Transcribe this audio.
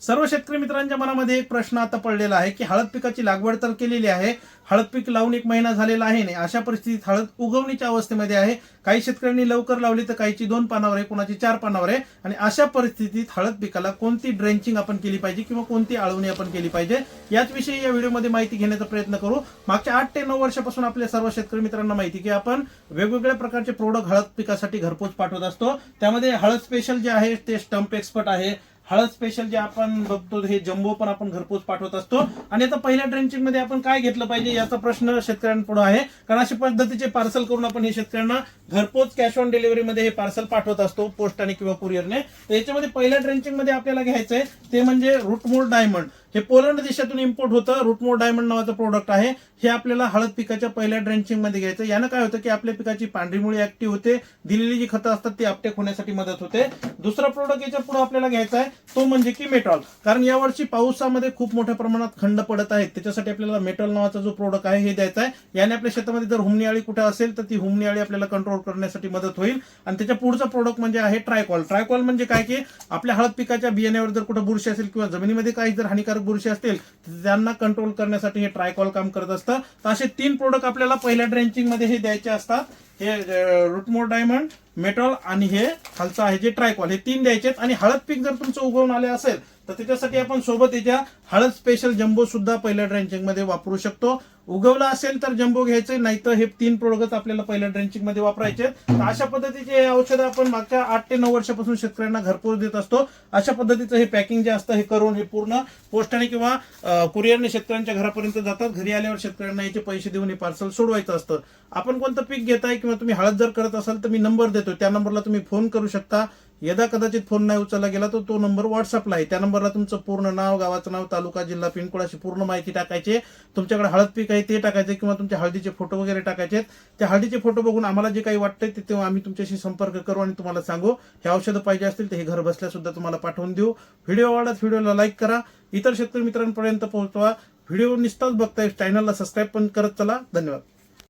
सर्व शेतकरी मित्रांच्या मनामध्ये एक प्रश्न आता पडलेला आहे की हळद पिकाची लागवड तर केलेली आहे, हळद पीक लावून 1 महिना झालेला आहे नाही, अशा परिस्थितीत हळद उगवणीच्या अवस्थेमध्ये आहे. काही शेतकऱ्यांनी लवकर लावली तर काहीची 2 पानावर आहे, कोणाची 4 पानावर आहे. आणि अशा परिस्थितीत हळद पिकाला कोणती ड्रेंचिंग आपण केली पाहिजे किंवा कोणती आळवणी आपण केली पाहिजे याच विषयी या व्हिडिओमध्ये माहिती घेण्याचा प्रयत्न करू. मागच्या 8 ते 9 वर्षापासून आपल्या सर्व शेतकरी मित्रांना माहिती की आपण वेगवेगळ्या प्रकारचे प्रोडक्ट हळद पिकासाठी घरपोच पाठवत असतो. त्यामध्ये हळद स्पेशल जे आहे ते स्टंप एक्सपर्ट आहे, हळद स्पेशल जे आपण बघतो हे जम्बो पण आपण घरपोच पाठवत असतो. आणि आता पहिल्या ड्रेंचिंग मध्ये आपण काय घेतलं पाहिजे याचा प्रश्न शेतकऱ्यांपुढे आहे, कारण अशा पद्धतीचे पार्सल करून आपण हे शेतकऱ्यांना घरपोच कॅश ऑन डिलिव्हरी मध्ये हे पार्सल पाठवत असतो, पोस्टाने किंवा कुरिअरने. याच्यामध्ये पहिल्या ड्रेंचिंग मध्ये आपल्याला घ्यायचंय ते म्हणजे रूटमोड डायमंड. हे पोलंड देशातून इम्पोर्ट होतं. रूटमोड डायमंड नावाचं प्रोडक्ट आहे. हे आपल्याला हळद पिकाच्या पहिल्या ड्रेंचिंग मध्ये घ्यायचं. यानं काय होतं की आपल्या पिकाची पांढरी मुळी ऍक्टिव्ह होते, दिलेली जी खतं असतात ती अपटेक होण्यासाठी मदत होते. दुसरा प्रोडक्ट याच्या पुढे आपल्याला घ्यायचा आहे तो म्हणजे की मेटॉल. कारण यावर्षी पावसामध्ये खूप मोठ्या प्रमाणात खंड पडत आहेत, त्याच्यासाठी आपल्याला मेटॉल नावाचा जो प्रोडक्ट आहे हे द्यायचा आहे. याने आपल्या शेतामध्ये जर हुमणी अळी कुठे असेल तर ती हुमणी अळी आपल्याला कंट्रोल करण्यासाठी मदत होईल. आणि त्याच्या पुढचा प्रोडक्ट म्हणजे आहे ट्रायकॉल. ट्रायकॉल म्हणजे काय की आपल्या हळद पिकाच्या बियाण्यावर जर कुठे बुरशी असेल किंवा जमिनीमध्ये काही जर हानिकारक बुरशी असतील त्यांना कंट्रोल करण्यासाठी हे ट्रायकॉल काम करत असतं. तर असे 3 प्रोडक्ट आपल्याला पहिल्या ड्रेंचिंग मध्ये हे द्यायचे असतात. हे रूटमोड डायमंड, मेटॉल आणि हे खालचं आहे जे ट्रायकॉल, हे 3 द्यायचे. आणि हळद पीक जर तुमचं उगवून आले असेल तर त्याच्यासाठी आपण सोबत याच्या हळद स्पेशल जम्बो सुद्धा पहिल्या ड्रेंचिंग मध्ये वापरू शकतो. उगवला असेल तर जम्बो घ्यायचे, नाहीतर हे 3 प्रोडक्ट आपल्याला पहिल्या ड्रेंचिंग मध्ये वापरायचे. तर अशा पद्धतीचे औषध आपण मागच्या 8 ते 9 वर्षापासून शेतकऱ्यांना घरपोच देत असतो. अशा पद्धतीचं हे पॅकिंग जे असतं हे करून हे पूर्ण पोस्टाने किंवा कुरिअरने शेतकऱ्यांच्या घरापर्यंत जातात. घरी आल्यावर शेतकऱ्यांना याचे पैसे देऊन हे पार्सल सोडवायचं असतं. आपण कोणतं पीक घेताय किंवा तुम्ही हळद जर करत असाल तर मी नंबर देतो, त्या नंबरला तुम्ही फोन करू शकता. यदा कदाचित फोन नाही उचलला गेला तर तो नंबर व्हॉट्सअपला आहे, त्या नंबरला तुमचं पूर्ण नाव, गावाचं नाव, तालुका, जिल्हा, पिनकोड अशी पूर्ण माहिती टाकायची. तुमच्याकडे हळद पीक आहे ते टाकायचे किंवा तुमच्या हळदीचे फोटो वगैरे टाकायचे. त्या हळदीचे फोटो बघून आम्हाला जे काही वाटतंय ते तेव्हा आम्ही तुमच्याशी संपर्क करू आणि तुम्हाला सांगू. हे औषधं पाहिजे असतील तर हे घर बसल्या सुद्धा तुम्हाला पाठवून देऊ. व्हिडिओ आवडल्यास व्हिडिओला लाईक करा, इतर शेतकरी मित्रांपर्यंत पोहोचवा. व्हिडिओ निस्ताच बघताय, चॅनलला सबस्क्राईब पण करत चला. धन्यवाद.